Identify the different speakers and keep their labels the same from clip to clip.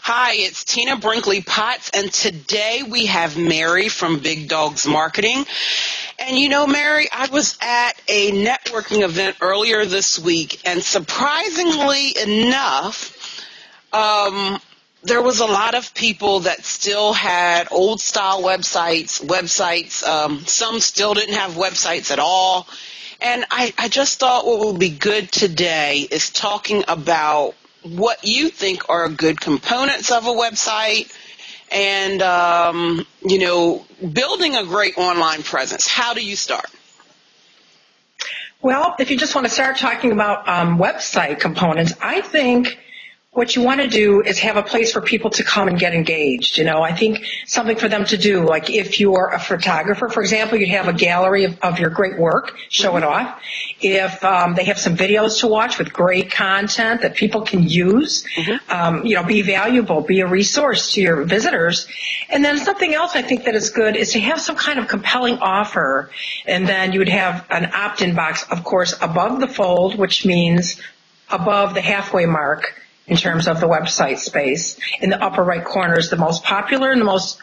Speaker 1: Hi, it's Tina Brinkley Potts, and today we have Mary from Bigdogz Marketing. And you know, Mary, I was at a networking event earlier this week, and surprisingly enough, there was a lot of people that still had old-style websites. Some still didn't have websites at all. And I just thought what would be good today is talking about what you think are good components of a website and, building a great online presence. How do you start?
Speaker 2: Well, if you just want to start talking about website components, I think what you want to do is have a place for people to come and get engaged. I think something for them to do, like if you're a photographer, for example, you'd have a gallery of your great work, show it off. If they have some videos to watch with great content that people can use, be valuable, be a resource to your visitors. And then something else I think that is good is to have some kind of compelling offer. And then you would have an opt-in box, of course, above the fold, which means above the halfway mark in terms of the website space. In the upper right corner is the most popular and the most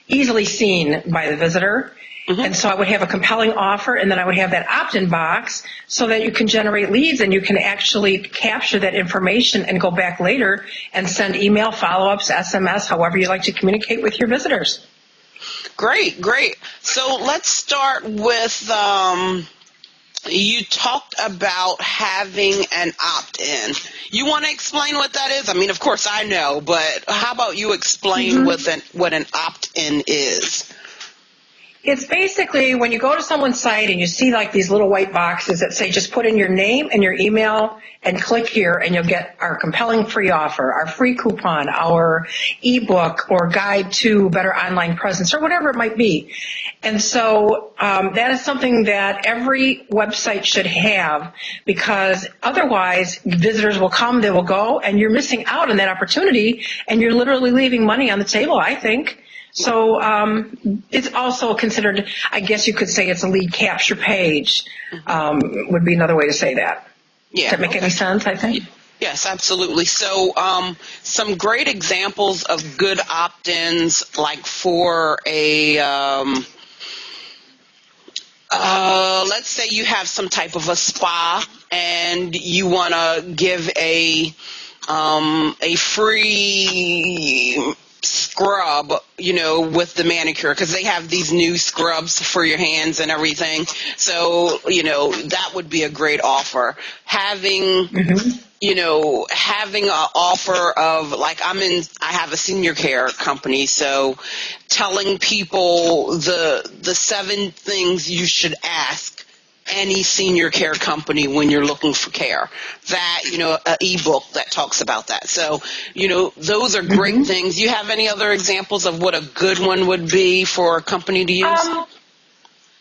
Speaker 2: easily seen by the visitor. And so I would have a compelling offer, and then I would have that opt-in box so that you can generate leads and you can actually capture that information and go back later and send email follow-ups, SMS, however you like to communicate with your visitors.
Speaker 1: Great. So let's start with you talked about having an opt-in. You want to explain what that is? I mean, of course I know, but how about you explain what an opt-in is?
Speaker 2: It's basically when you go to someone's site and you see like these little white boxes that say just put in your name and your email and click here and you'll get our compelling free offer, our free coupon, our ebook or guide to better online presence or whatever it might be. And so that is something that every website should have, because otherwise visitors will come, they will go, and you're missing out on that opportunity and you're literally leaving money on the table, I think. So it's also considered, I guess you could say it's a lead capture page, would be another way to say that.
Speaker 1: Yeah.
Speaker 2: Does that make any sense, I think?
Speaker 1: Yes, absolutely. So some great examples of good opt-ins, like for a, let's say you have some type of a spa and you want to give a free scrub, with the manicure, because they have these new scrubs for your hands and everything. So, that would be a great offer. Having an offer of, like, I have a senior care company, so telling people the 7 things you should ask any senior care company when you're looking for care. That, an ebook that talks about that. So, those are great things. You have any other examples of what a good one would be for a company to use?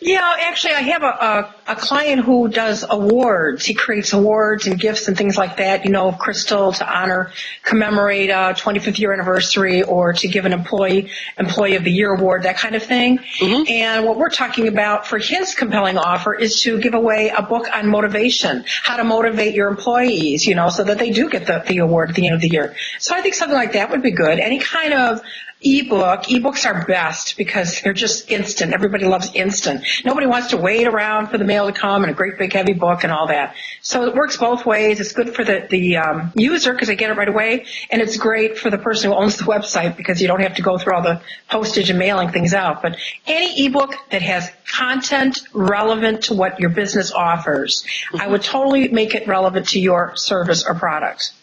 Speaker 2: Yeah, actually, I have a client who does awards. He creates awards and gifts and things like that, Crystal, to commemorate a 25th year anniversary, or to give an employee of the year award, that kind of thing. And what we're talking about for his compelling offer is to give away a book on motivation, how to motivate your employees, so that they do get the award at the end of the year. So I think something like that would be good. Any kind of ebooks are best because they're just instant. Everybody loves instant. Nobody wants to wait around for the mail to come and a great big heavy book and all that. So it works both ways. It's good for the user because they get it right away, and it's great for the person who owns the website because you don't have to go through all the postage and mailing things out. But any ebook that has content relevant to what your business offers, I would totally make it relevant to your service or product.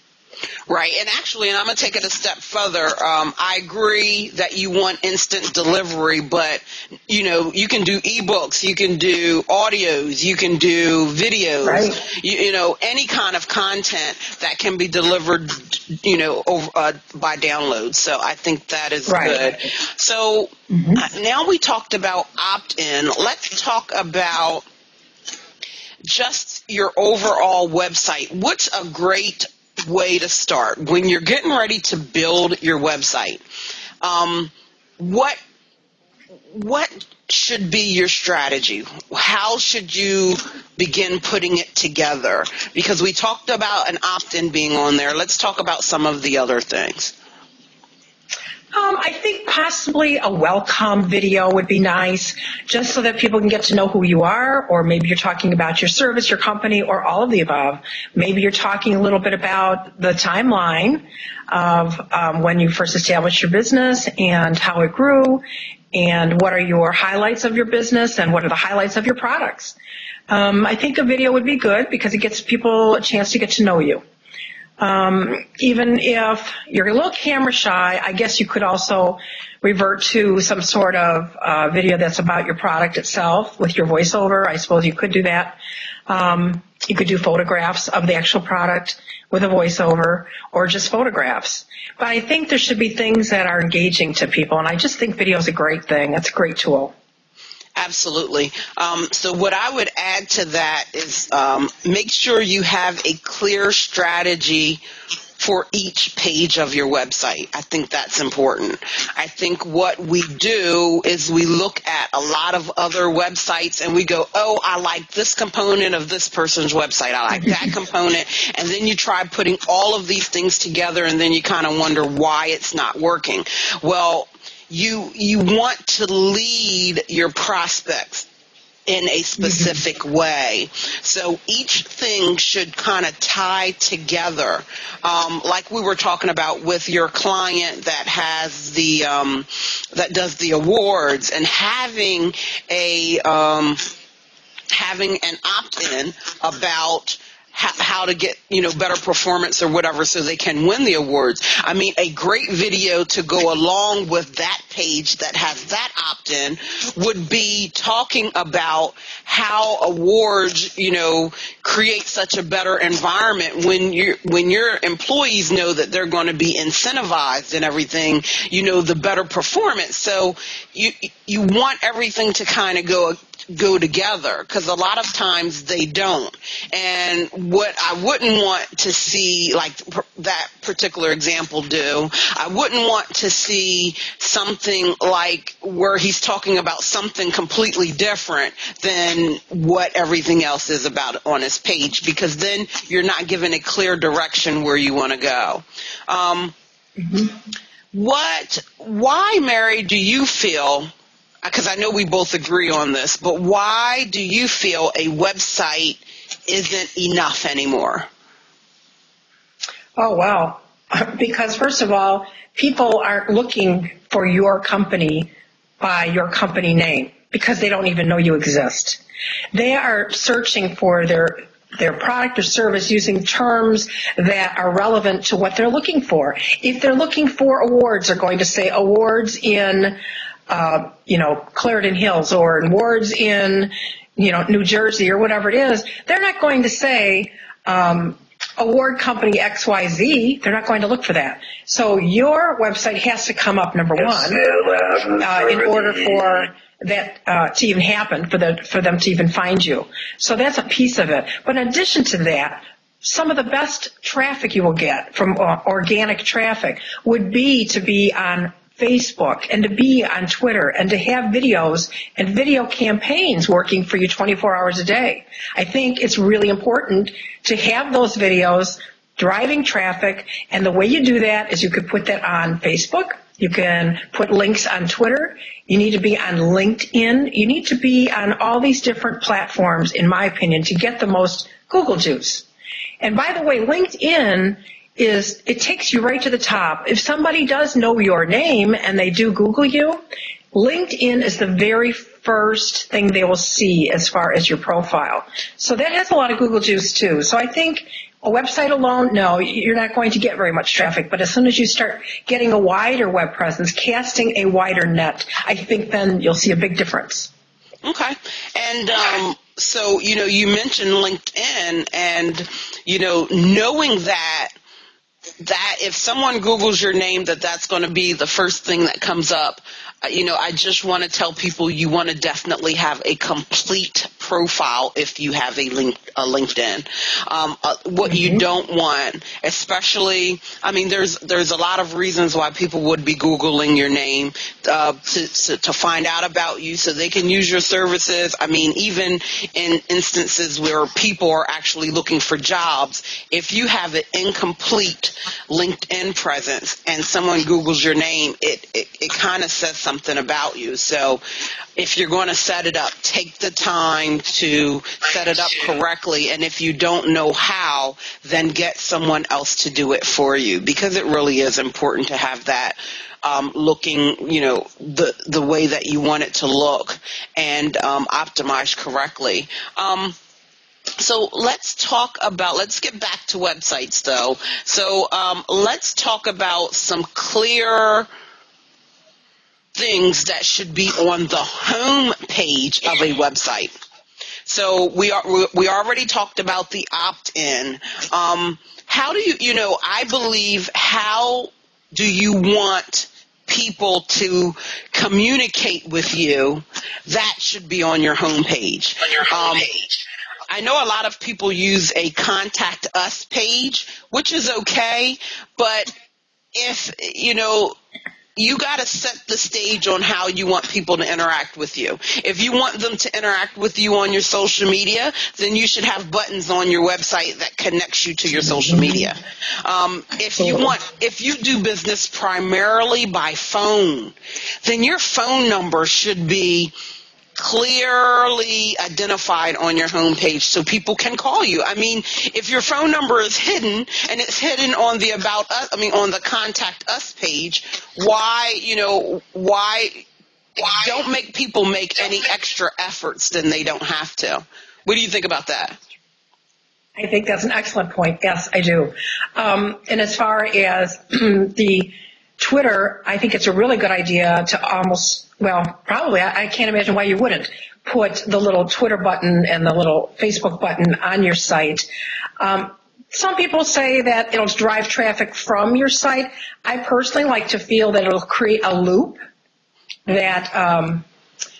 Speaker 1: Right, and I'm going to take it a step further. I agree that you want instant delivery, but, you can do ebooks, you can do audios, you can do videos, right. Any kind of content that can be delivered, by download. So I think that is good. So now we talked about opt-in. Let's talk about just your overall website. What's a great way to start when you're getting ready to build your website? What should be your strategy? How should you begin putting it together? Because we talked about an opt-in being on there. Let's talk about some of the other things.
Speaker 2: I think possibly a welcome video would be nice, just so that people can get to know who you are, or maybe you're talking about your service, your company, or all of the above. Maybe you're talking a little bit about the timeline of when you first established your business and how it grew, and what are your highlights of your business, and what are the highlights of your products. I think a video would be good because it gets people a chance to get to know you. Even if you're a little camera shy, I guess you could also revert to some sort of video that's about your product itself with your voiceover. I suppose you could do that. You could do photographs of the actual product with a voiceover, or just photographs. But I think there should be things that are engaging to people, and I just think video is a great thing. It's a great tool.
Speaker 1: Absolutely. So what I would add to that is make sure you have a clear strategy for each page of your website. I think that's important. I think what we do is we look at a lot of other websites and we go, oh, I like this component of this person's website. I like that component. And then you try putting all of these things together, and then you kind of wonder why it's not working. Well, you want to lead your prospects in a specific way. So each thing should kind of tie together. Like we were talking about with your client that has the that does the awards, and having an opt-in about how to get, better performance or whatever so they can win the awards. I mean, a great video to go along with that page that has that opt-in would be talking about how awards, create such a better environment when your employees know that they're going to be incentivized and everything, the better performance. So you want everything to kind of go together, because a lot of times they don't. And what I wouldn't want to see, like that particular example do, I wouldn't want to see something like where he's talking about something completely different than what everything else is about on his page, because then you're not given a clear direction where you want to go. Why, Mary, do you feel, because I know we both agree on this, but why do you feel a website isn't enough anymore?
Speaker 2: Oh, wow. Because first of all, people aren't looking for your company by your company name, because they don't even know you exist. They are searching for their product or service using terms that are relevant to what they're looking for. If they're looking for awards, they're going to say awards in Clarendon Hills, or awards in, New Jersey, or whatever it is. They're not going to say, award company XYZ. They're not going to look for that. So your website has to come up number one, in order for that to even happen, for them to even find you. So that's a piece of it. But in addition to that, some of the best traffic you will get from organic traffic would be to be on Facebook, and to be on Twitter, and to have videos and video campaigns working for you 24 hours a day. I think it's really important to have those videos driving traffic, and the way you do that is you could put that on Facebook. You can put links on Twitter. You need to be on LinkedIn. You need to be on all these different platforms, in my opinion, to get the most Google juice. And by the way, LinkedIn it takes you right to the top. If somebody does know your name and they do Google you, LinkedIn is the very first thing they will see as far as your profile. So that has a lot of Google juice too. So I think a website alone, no, you're not going to get very much traffic. But as soon as you start getting a wider web presence, casting a wider net, I think then you'll see a big difference.
Speaker 1: Okay. And so, you mentioned LinkedIn, and, knowing that if someone Googles your name, that's going to be the first thing that comes up. I just want to tell people you want to definitely have a complete profile if you have a LinkedIn. What you don't want, especially, there's a lot of reasons why people would be Googling your name to find out about you so they can use your services. Even in instances where people are actually looking for jobs, if you have an incomplete LinkedIn presence and someone Googles your name, it kind of says something about you. So if you're going to set it up, take the time to set it up correctly. And if you don't know how, then get someone else to do it for you, because it really is important to have that looking, the way that you want it to look and optimized correctly. So let's get back to websites though. So let's talk about some clear things that should be on the home page of a website. So we already talked about the opt-in. How do I believe, how do you want people to communicate with you? That should be on your home page. I know a lot of people use a contact us page, which is okay, but if, you got to set the stage on how you want people to interact with you. If you want them to interact with you on your social media, then you should have buttons on your website that connects you to your social media. If you do business primarily by phone, then your phone number should be clearly identified on your homepage so people can call you. I mean, if your phone number is hidden and it's hidden on the on the contact us page, why don't make people make any extra efforts than they don't have to? What do you think about that?
Speaker 2: I think that's an excellent point. Yes, I do. And as far as the Twitter, I think it's a really good idea to probably, I can't imagine why you wouldn't put the little Twitter button and the little Facebook button on your site. Some people say that it'll drive traffic from your site. I personally like to feel that it'll create a loop that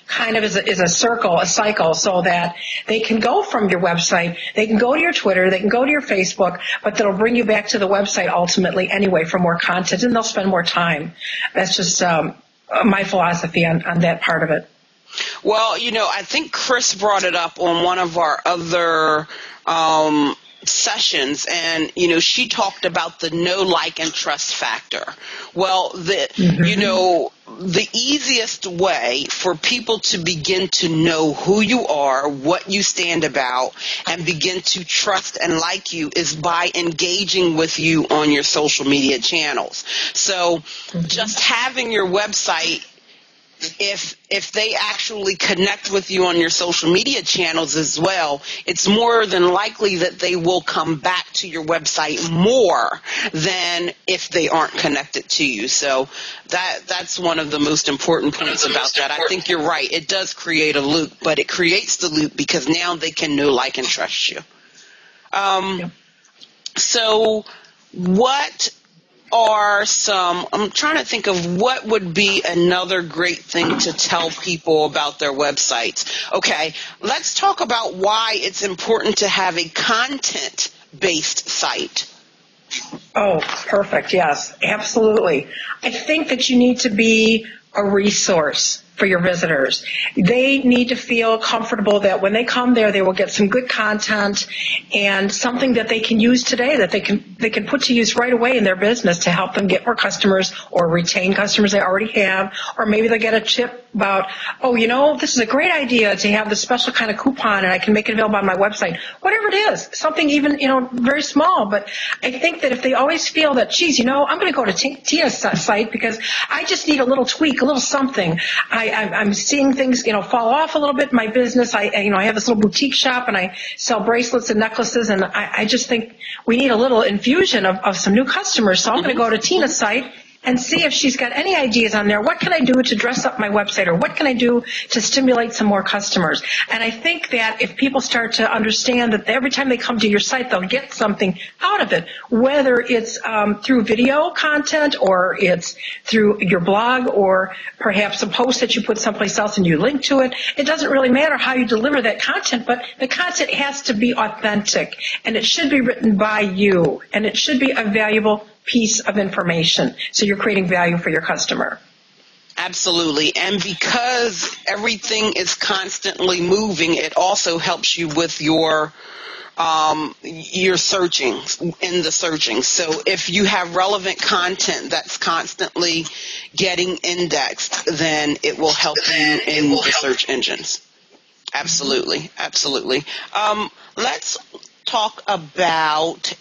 Speaker 2: kind of is a cycle, so that they can go from your website, they can go to your Twitter, they can go to your Facebook, but that'll bring you back to the website ultimately anyway for more content, and they'll spend more time. That's just my philosophy on that part of it.
Speaker 1: Well, I think Chris brought it up on one of our other sessions, and she talked about the know, like, and trust factor. Well, the easiest way for people to begin to know who you are, what you stand about, and begin to trust and like you is by engaging with you on your social media channels. So just having your website, if they actually connect with you on your social media channels as well, it's more than likely that they will come back to your website more than if they aren't connected to you. So that's one of the most important points about that. I think you're right. It does create a loop, but it creates the loop because now they can know, like, and trust you. So what I'm trying to think of what would be another great thing to tell people about their websites. Okay, let's talk about why it's important to have a content-based site.
Speaker 2: Oh, perfect. Yes, absolutely. I think that you need to be a resource for your visitors. They need to feel comfortable that when they come there, they will get some good content and something that they can use today, that they can put to use right away in their business to help them get more customers or retain customers they already have, or maybe they get a tip about, this is a great idea to have this special kind of coupon and I can make it available on my website. Whatever it is, something even, very small. But I think that if they always feel that, I'm going to go to Tina's site because I just need a little tweak, a little something. I'm seeing things, fall off a little bit in my business. I have this little boutique shop and I sell bracelets and necklaces, and I just think we need a little infusion of some new customers. So I'm going to go to Tina's site and see if she's got any ideas on there. What can I do to dress up my website, or what can I do to stimulate some more customers? And I think that if people start to understand that every time they come to your site, they'll get something out of it, whether it's through video content or it's through your blog or perhaps a post that you put someplace else and you link to it. It doesn't really matter how you deliver that content, but the content has to be authentic, and it should be written by you, and it should be a valuable piece of information. So you're creating value for your customer.
Speaker 1: Absolutely. And because everything is constantly moving, it also helps you with your you're searching in the searching. So if you have relevant content that's constantly getting indexed, then it will help you in the search engines. Absolutely, absolutely. Let's talk about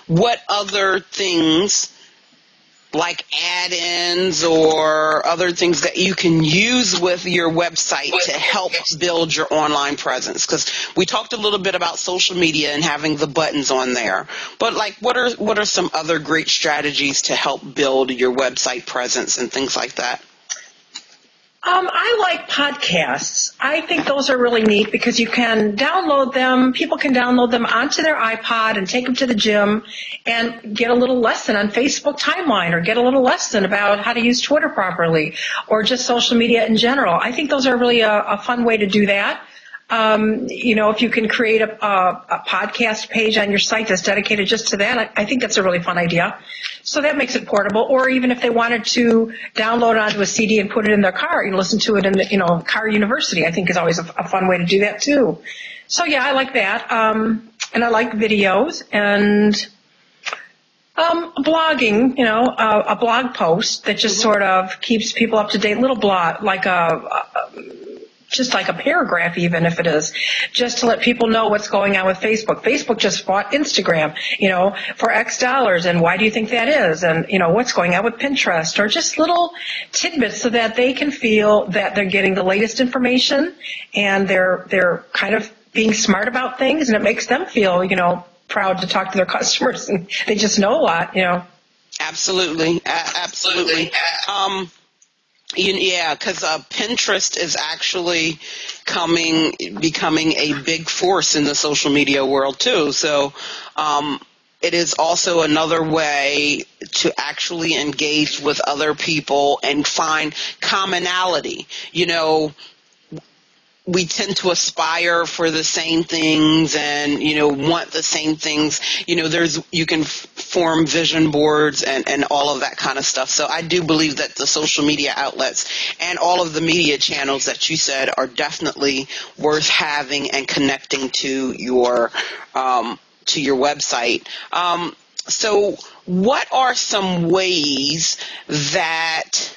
Speaker 1: what other things like add-ins or other things that you can use with your website to help build your online presence. Because we talked a little bit about social media and having the buttons on there. But like, what are some other great strategies to help build your website presence and things like that?
Speaker 2: I like podcasts. I think those are really neat because you can download them. People can download them onto their iPod and take them to the gym and get a little lesson on Facebook timeline or get a little lesson about how to use Twitter properly or just social media in general. I think those are really a fun way to do that. If you can create a podcast page on your site that's dedicated just to that, I think that's a really fun idea. So that makes it portable. Or even if they wanted to download it onto a CD and put it in their car, listen to it in the, car university, I think is always a fun way to do that too. So yeah, I like that. And I like videos and blogging, a blog post that just sort of keeps people up to date, little blog, like just like a paragraph, even if it is, just to let people know what's going on with Facebook. Facebook just bought Instagram, for X dollars, and why do you think that is? And, what's going on with Pinterest, or just little tidbits so that they can feel that they're getting the latest information and they're kind of being smart about things, and it makes them feel, proud to talk to their customers, and they just know a lot,
Speaker 1: Absolutely. Absolutely. Yeah, because Pinterest is actually becoming a big force in the social media world too. So it is also another way to actually engage with other people and find commonality. We tend to aspire for the same things and, want the same things. You can form vision boards and all of that kind of stuff. So I do believe that the social media outlets and all of the media channels that you said are definitely worth having and connecting to your website. So what are some ways that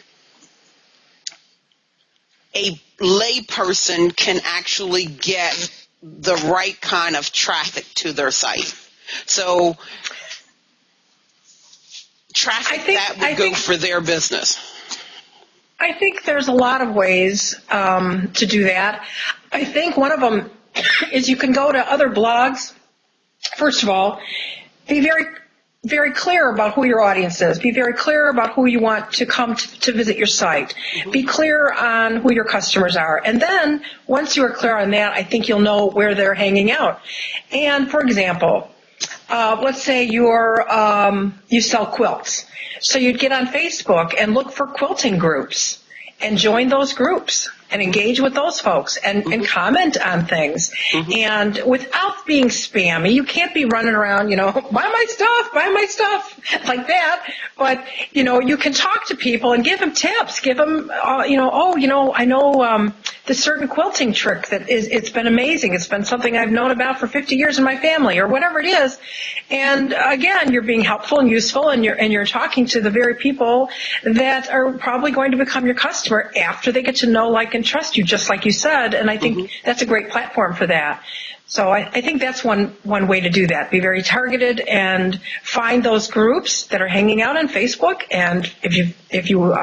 Speaker 1: a layperson can actually get the right kind of traffic to their site? So traffic that would go for their business.
Speaker 2: I think there's a lot of ways to do that. I think one of them is you can go to other blogs. First of all, be very, very clear about who your audience is. Be very clear about who you want to come to visit your site. Mm-hmm. Be clear on who your customers are. And then once you are clear on that, I think you'll know where they're hanging out. And for example, let's say you sell quilts. So you'd get on Facebook and look for quilting groups and join those groups and engage with those folks and comment on things. Mm-hmm. And without being spammy, you can't be running around, buy my stuff, like that. But, you can talk to people and give them tips, give them, I know this certain quilting trick it's been amazing. It's been something I've known about for 50 years in my family, or whatever it is. And again, you're being helpful and useful, and you're talking to the very people that are probably going to become your customer after they get to know, like, and trust you, just like you said. And I think that's a great platform for that. So I think that's one way to do that. Be very targeted and find those groups that are hanging out on Facebook. And if you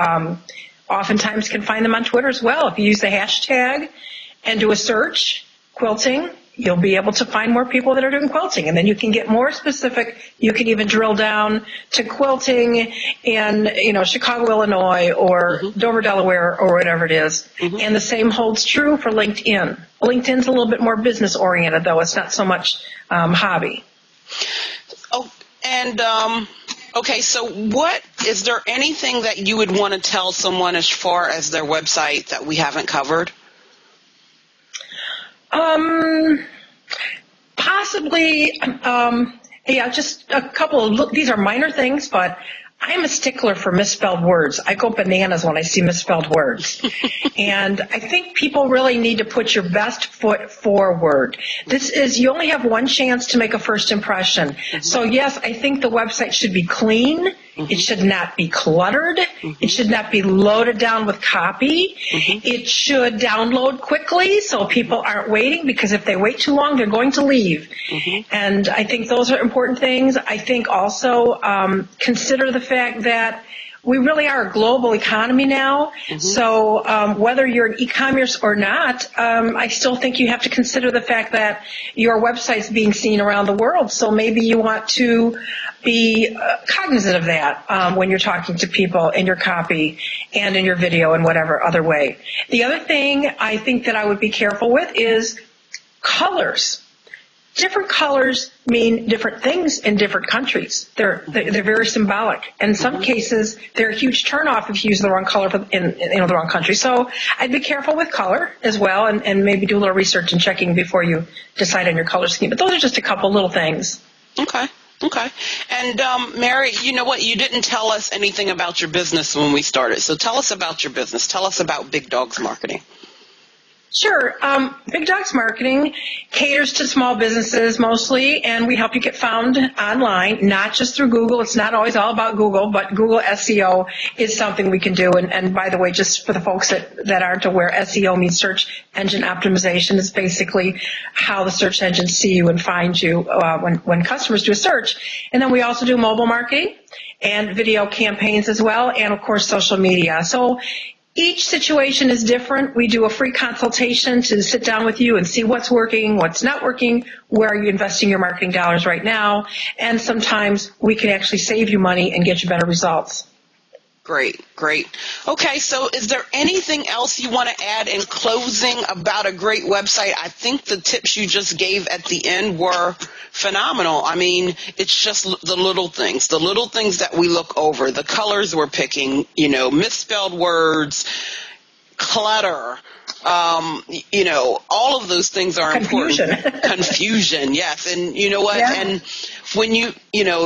Speaker 2: oftentimes can find them on Twitter as well. If you use the hashtag and do a search, quilting, you'll be able to find more people that are doing quilting. And then you can get more specific. You can even drill down to quilting in, Chicago, Illinois, or Dover, Delaware, or whatever it is. Mm-hmm. And the same holds true for LinkedIn. LinkedIn's a little bit more business oriented, though. It's not so much hobby.
Speaker 1: Oh, and okay, so is there anything that you would want to tell someone as far as their website that we haven't covered?
Speaker 2: Possibly, just a couple of, these are minor things, but I'm a stickler for misspelled words. I go bananas when I see misspelled words. And I think people really need to put your best foot forward. You only have one chance to make a first impression. Mm-hmm. So yes, I think the website should be clean. Mm-hmm. It should not be cluttered. Mm-hmm. It should not be loaded down with copy. Mm-hmm. It should download quickly so people aren't waiting, because if they wait too long, they're going to leave. Mm-hmm. And I think those are important things. I think also consider the fact that we really are a global economy now. Mm-hmm. So whether you're in e-commerce or not, I still think you have to consider the fact that your website's being seen around the world. So maybe you want to be cognizant of that when you're talking to people in your copy and in your video and whatever other way. The other thing I think that I would be careful with is colors. Different colors mean different things in different countries. They're very symbolic. In some cases, they're a huge turnoff if you use the wrong color in the wrong country. So I'd be careful with color as well, and maybe do a little research and checking before you decide on your color scheme. But those are just a couple little things.
Speaker 1: Okay. And Mary, you know what? You didn't tell us anything about your business when we started. So tell us about your business. Tell us about Bigdogz Marketing.
Speaker 2: Sure. Bigdogz Marketing caters to small businesses mostly, and we help you get found online, not just through Google. It's not always all about Google, but Google SEO is something we can do. And by the way, just for the folks that aren't aware, SEO means search engine optimization. It's basically how the search engines see you and find you when customers do a search. And then we also do mobile marketing and video campaigns as well, and of course social media. So each situation is different. We do a free consultation to sit down with you and see what's working, what's not working, where are you investing your marketing dollars right now, and sometimes we can actually save you money and get you better results.
Speaker 1: Great. Okay, so is there anything else you want to add in closing about a great website? I think the tips you just gave at the end were phenomenal. I mean, it's just the little things that we look over, the colors we're picking, misspelled words, clutter, all of those things are important. Confusion, yes. And you know what? Yeah. And when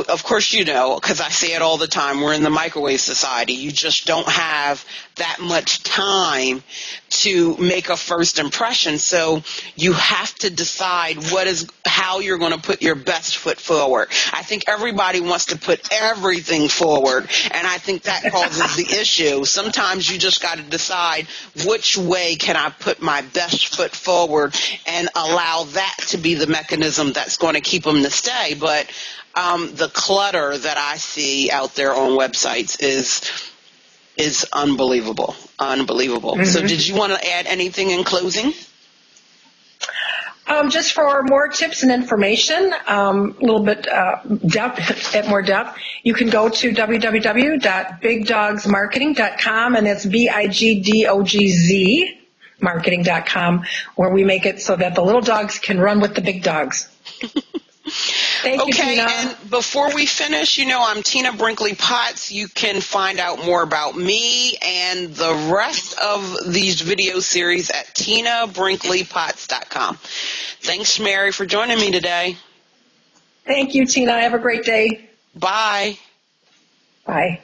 Speaker 1: of course, because I say it all the time, we're in the microwave society. You just don't have that much time to make a first impression. So you have to decide how you're going to put your best foot forward. I think everybody wants to put everything forward, and I think that causes the issue. Sometimes you just got to decide which way can I put my best foot forward and allow that to be the mechanism that's going to keep them to stay. But the clutter that I see out there on websites is unbelievable. Mm-hmm. So did you want to add anything in closing?
Speaker 2: Just for more tips and information, a little bit more depth, you can go to www.bigdogzmarketing.com, and that's BIGDOGZ marketing.com, where we make it so that the little dogs can run with the big dogs. Thank you, Tina.
Speaker 1: And before we finish, I'm Tina Brinkley Potts. You can find out more about me and the rest of these video series at tinabrinkleypotts.com. Thanks, Mary, for joining me today.
Speaker 2: Thank you, Tina. Have a great day.
Speaker 1: Bye.
Speaker 2: Bye.